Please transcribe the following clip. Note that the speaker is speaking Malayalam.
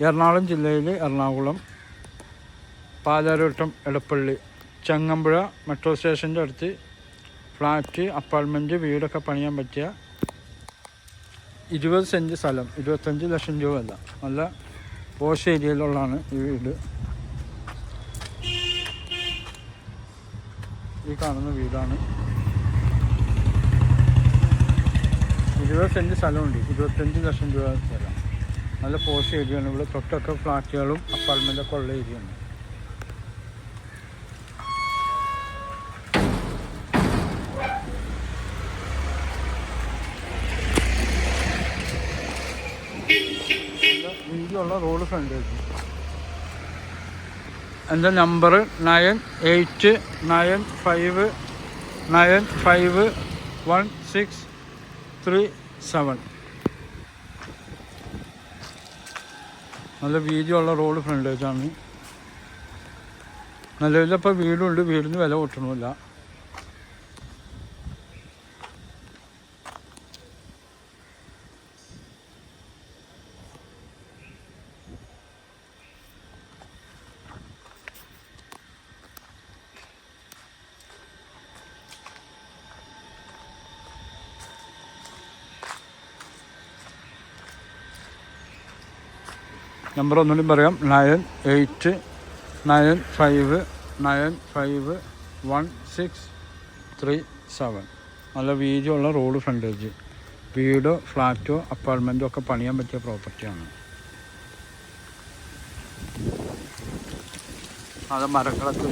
എറണാകുളം ജില്ലയിൽ എറണാകുളം പാലാരിവട്ടം എടപ്പള്ളി ചങ്ങമ്പുഴ മെട്രോ സ്റ്റേഷൻ്റെ അടുത്ത് ഫ്ലാറ്റ് അപ്പാർട്ട്മെൻറ്റ് വീടൊക്കെ പണിയാൻ പറ്റിയ 20 സെൻറ്റ് സ്ഥലം, 25 ലക്ഷം രൂപ അല്ല, നല്ല പോഷ് ഏരിയയിലുള്ളതാണ് ഈ വീട്. ഈ കാണുന്ന വീടാണ്. 20 സെൻറ്റ് സ്ഥലമുണ്ട്, 25 ലക്ഷം രൂപ സ്ഥലം. നല്ല പോഷ് ഏരിയയാണ്. ഇവിടെ തൊട്ടൊക്കെ ഫ്ലാറ്റുകളും അപ്പാർട്ട്മെൻറ്റൊക്കെ ഉള്ള ഏരിയയാണ്. വീതിയുള്ള റോഡ് ഫ്രണ്ടേജ്. എൻ്റെ നമ്പർ 9895951637. നല്ല വീതിയുള്ള റോഡ് ഫ്രണ്ടേജാണ്. നിലവിലിപ്പോൾ വീടുണ്ട്, വീടിന് വില കൂട്ടണമില്ല. നമ്പർ ഒന്നുകൂടി പറയാം, 9895951637. നല്ല വീതിയുള്ള റോഡ് ഫ്രണ്ടേജ്. വീടോ ഫ്ലാറ്റോ അപ്പാർട്ട്മെൻറ്റോ ഒക്കെ പണിയാൻ പറ്റിയ പ്രോപ്പർട്ടിയാണ്. അത് മരങ്ങളൊക്കെ